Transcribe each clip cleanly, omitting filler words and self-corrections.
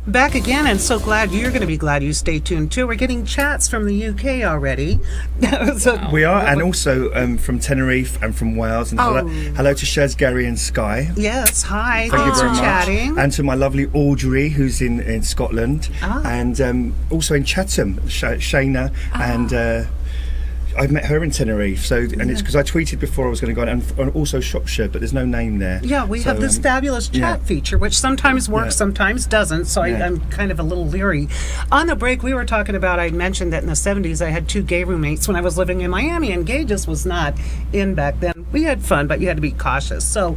Back again, and so glad you're going to be glad you stay tuned too. We're getting chats from the UK already. We are, and also from Tenerife and from Wales. And hello to Shez, Gary, and Sky. Yes, hi. Thank you very much. Chatting. And to my lovely Audrey, who's in Scotland, and also in Chatham, Shayna, and. I met her in Tenerife, and it's because I tweeted before I was going to go, and also Shropshire, but there's no name there. Yeah, we have this fabulous chat feature, which sometimes works, sometimes doesn't, so I'm kind of a little leery. On the break, we were talking about, I mentioned that in the 70s I had 2 gay roommates when I was living in Miami, and gay just was not in back then. We had fun, but you had to be cautious. So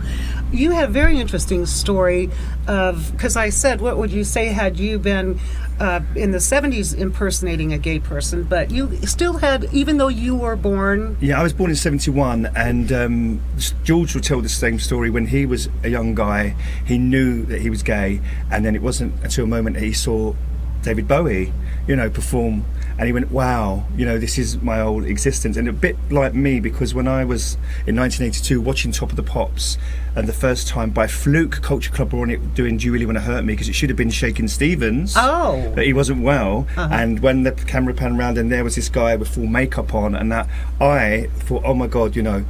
you had a very interesting story of, because I said, what would you say had you been in the 70s impersonating a gay person, but you still had, even though you were born... Yeah, I was born in 71, and George will tell the same story. When he was a young guy, he knew that he was gay, and then it wasn't until a moment that he saw David Bowie, perform, and he went, wow, this is my whole existence. And a bit like me, because when I was in 1982 watching Top of the Pops, and the first time by fluke Culture Club were on it doing Do You Really Want to Hurt Me, because it should have been Shakin' Stevens, but he wasn't well, and when the camera panned round and there was this guy with full makeup on, and that, I thought, oh my God, I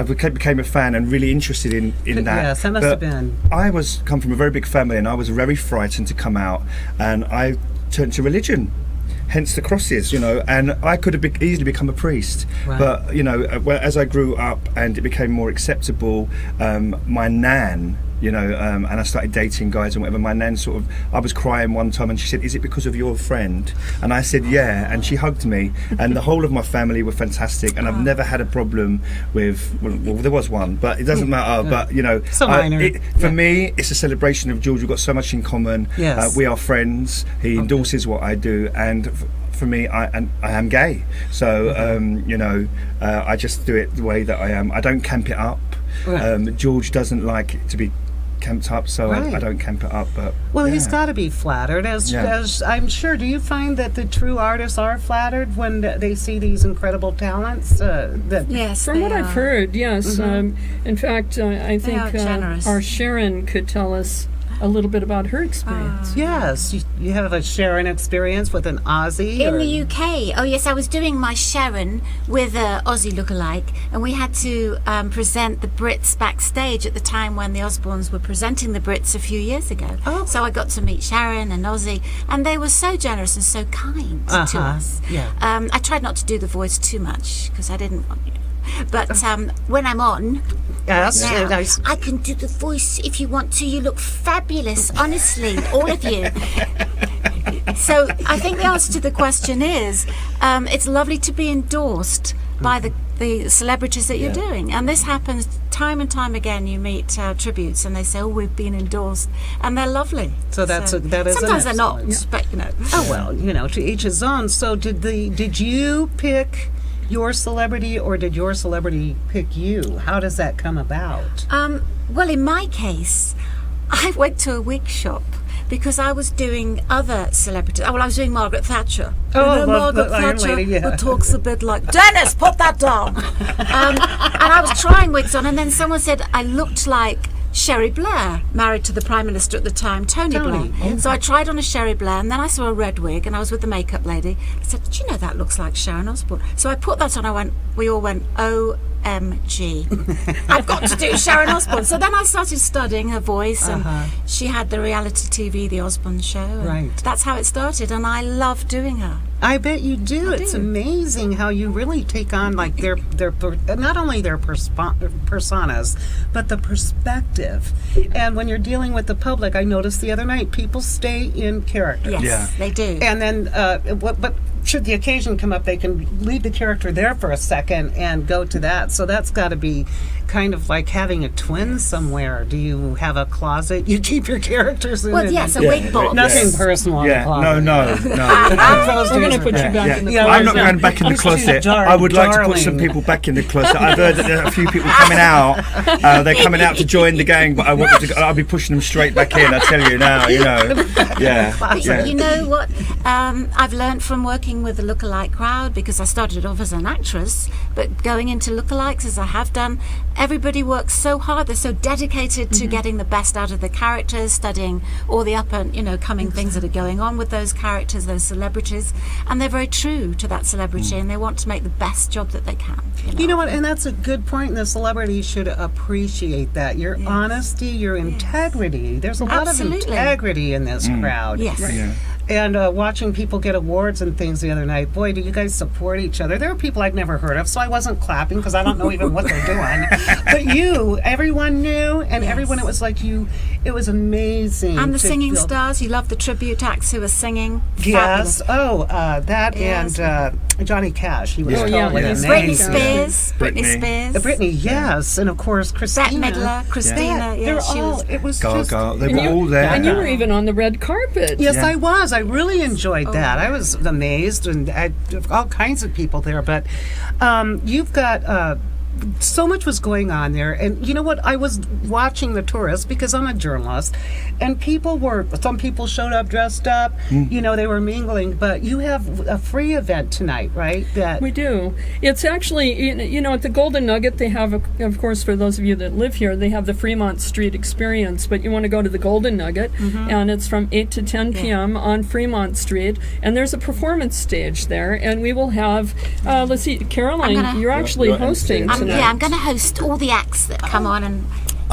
became a fan and really interested in that. Yes, that must have been. I come from a very big family, and I was very frightened to come out, and I turned to religion, hence the crosses, and I could have easily become a priest. Right. But, as I grew up and it became more acceptable, my nan, and I started dating guys and whatever, my nan I was crying one time and she said, is it because of your friend? And I said, yeah, and she hugged me, and the whole of my family were fantastic, and I've never had a problem with, well there was one, but it doesn't matter, but so minor. For me, it's a celebration of George. We've got so much in common. Yes. We are friends. He endorses what I do, and for me, I am gay, so I just do it the way that I am. I don't camp it up. Right. George doesn't like it to be camped up, so I don't camp it up. But he's got to be flattered, as I'm sure. Do you find that the true artists are flattered when they see these incredible talents? Yes, from what I've heard, yes. In fact, I think our Sharon could tell us a little bit about her experience. Yes, you have a Sharon experience with an Aussie? In the UK. Oh yes, I was doing my Sharon with an Aussie lookalike, and we had to present the Brits backstage at the time when the Osbournes were presenting the Brits a few years ago. So I got to meet Sharon and Aussie, and they were so generous and so kind to us. Yeah. I tried not to do the voice too much because I didn't want but when I'm on, I can do the voice if you want to. You look fabulous, honestly, all of you. So I think the answer to the question is, it's lovely to be endorsed by the celebrities that you're doing, and this happens time and time again. You meet tributes and they say, oh, we've been endorsed, and they're lovely. So that is sometimes they're not, but oh well, to each his own. So did you pick your celebrity, or did your celebrity pick you? How does that come about? Well, in my case, I went to a wig shop because I was doing other celebrities. Well, I was doing Margaret Thatcher. Margaret Thatcher who talks a bit like, Dennis, put that down. And I was trying wigs on, and then someone said I looked like Sherry Blair, married to the Prime Minister at the time, Tony Blair. Oh. So I tried on a Sherry Blair, and then I saw a red wig, and I was with the makeup lady. I said, do you know that looks like Sharon Osbourne? So I put that on. We all went, OMG. I've got to do Sharon Osbourne. So then I started studying her voice, and she had the reality TV, The Osbourne Show. Right. That's how it started, and I love doing her. I bet you do. It's amazing how you really take on like their not only their personas, but the perspective. And when you're dealing with the public, I noticed the other night, people stay in character. Yes, they do. And then, but should the occasion come up, they can leave the character there for a second and go to that. So that's got to be kind of like having a twin somewhere. Do you have a closet you keep your characters in? Well, yes, a wig box. Nothing personal in the closet. No. I'm going to put you back in the closet. I'm not going back in the closet. I would like to put some people back in the closet. I've heard that there are a few people coming out. They're coming out to join the gang, but I'll be pushing them straight back in. I tell you now, But you know what? I've learned from working with the lookalike crowd, because I started off as an actress, but going into lookalikes as I have done, everybody works so hard. They're so dedicated to getting the best out of the characters, studying all the up and coming things that are going on with those characters, those celebrities, and they're very true to that celebrity, and they want to make the best job that they can. You know what? And that's a good point. And the celebrity should appreciate that. Your honesty, your integrity. There's a lot of integrity in this crowd. Yes. Right. Yeah. And watching people get awards and things the other night, boy, do you guys support each other. There are people I'd never heard of, so I wasn't clapping because I don't know even what they're doing. But everyone knew, and everyone, it was like it was amazing. And the singing stars, you love the tribute acts who were singing. Yes. And Johnny Cash. He was totally amazing. Britney Spears. Britney, yes. And of course, Bette Christina. Midler, Christina. They were all, it was Gaga. They were all there. And you were even on the red carpet. Yes, I was. I really enjoyed that. I was amazed, and I had all kinds of people there. But you've got so much was going on there, and you know what? I was watching the tourists because I'm a journalist, and some people showed up dressed up. They were mingling. But you have a free event tonight, right? That we do. It's actually, at the Golden Nugget, they have, of course, for those of you that live here, they have the Fremont Street Experience. But you want to go to the Golden Nugget, and it's from 8 to 10 p.m. on Fremont Street, and there's a performance stage there, and we will have. Let's see, Caroline, you're actually hosting tonight. Yeah, I'm going to host all the acts that come on, and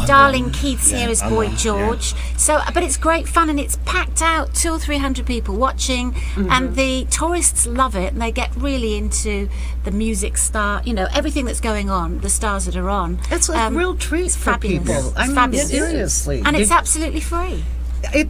darling Keith's here as Boy George. So, but it's great fun, and it's packed out, 200 or 300 people watching, and the tourists love it, and they get really into the music everything that's going on, the stars that are on. It's a real treat for people. It's fabulous. Seriously. And it's absolutely free.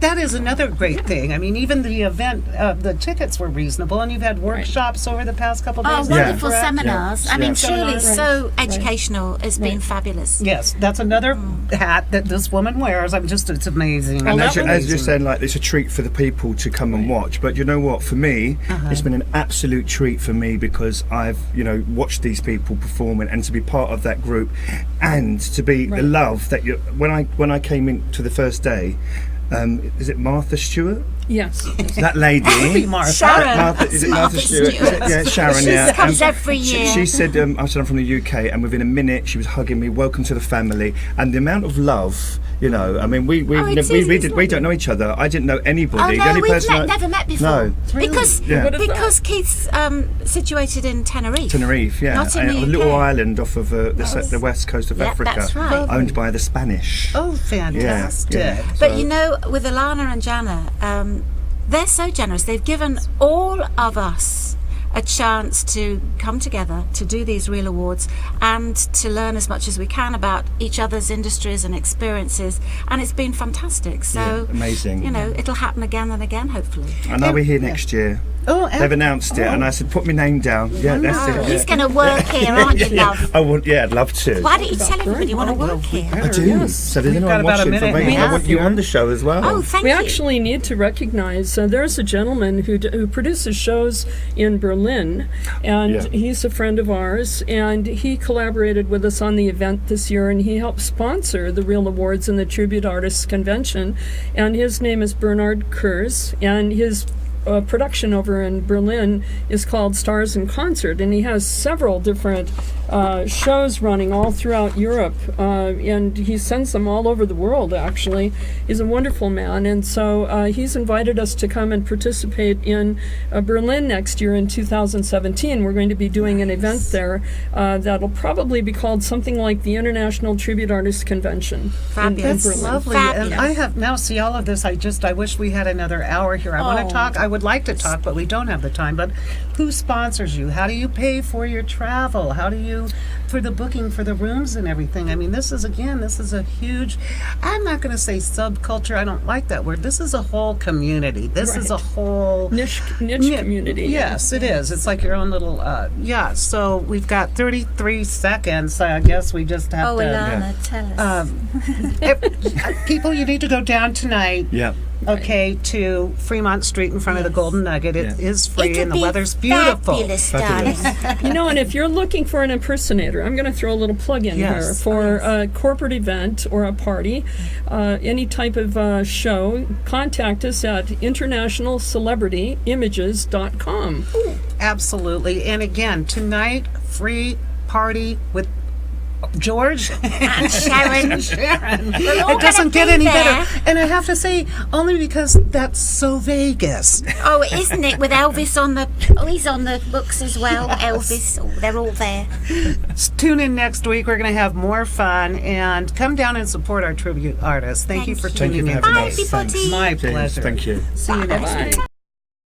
That is another great thing. I mean, even the event, the tickets were reasonable, and you've had workshops over the past couple of days. Oh, wonderful seminars. Yeah. I mean, truly so educational. It's been fabulous. Yes, that's another hat that this woman wears. It's amazing. And as you're saying, it's a treat for the people to come and watch. But you know what? For me, it's been an absolute treat for me because I've, watched these people perform and to be part of that group, and to be the love that when I came in to the first day. Is it Martha Stewart? Yes. That lady. Martha. Sharon. Is it Martha Stewart? Yeah, Sharon. She comes every year. She said, I said I'm from the UK, and within a minute she was hugging me, welcome to the family, and the amount of love. I mean, we don't know each other. I didn't know anybody. Oh no, we've never met before. No, because Keith's situated in Tenerife. Tenerife, yeah, not in the UK. A little island off of the west coast of Africa, that's right. owned by the Spanish. Oh, fantastic! Yeah. But with Alana and Jana, they're so generous. They've given all of us a chance to come together to do these real awards and to learn as much as we can about each other's industries and experiences, and it's been fantastic. So amazing. It'll happen again and again, hopefully. I know we're here next year. Oh, they've announced it, and I said, "Put my name down." Yeah, that's it. He's going to work here, aren't you, love? I'd love to. Why don't you tell everybody you want to work here? I do. Yes. So there's anyone watching for me, I want you on the show as well. Oh, thank you. We actually need to recognize there's a gentleman who produces shows in Berlin, and he's a friend of ours, and he collaborated with us on the event this year, and he helped sponsor the Real Awards and the Tribute Artists Convention, and his name is Bernard Kurz, and his production over in Berlin is called Stars in Concert, and he has several different shows running all throughout Europe, and he sends them all over the world, actually. He's a wonderful man, and so he's invited us to come and participate in Berlin next year in 2017. We're going to be doing an event there that'll probably be called something like the International Tribute Artists Convention. Fabulous. That's lovely. Fabulous. And I have now see all of this. I wish we had another hour here. I want to talk. I would like to talk, but we don't have the time. But who sponsors you? How do you pay for your travel? How do you for the booking for the rooms and everything? I mean, this is a huge, I'm not going to say subculture. I don't like that word. This is a whole community. This is a whole niche community. Yes, it is. It's like your own little so we've got 33 seconds. So I guess we just have to Alana, tell us. people, you need to go down tonight. Yeah. Okay, to Fremont Street in front of the Golden Nugget. It is free and the weather's beautiful. Fabulous, darling. And if you're looking for an impersonator, I'm going to throw a little plug in here for a corporate event or a party, any type of show. Contact us at internationalcelebrityimages.com. Absolutely. And again, tonight, free party with George and Sharon. Sharon. We're all It doesn't gonna get be any there. better. And I have to say, only because that's so Vegas. Oh, isn't it? With Elvis on the... Oh, he's on the books as well. Elvis. Oh, they're all there. Tune in next week. We're going to have more fun. And come down and support our tribute artists. Thank you for Thank tuning you for in having today. us. Bye, everybody. Thanks. My Cheers. pleasure. Thank you. See you next week.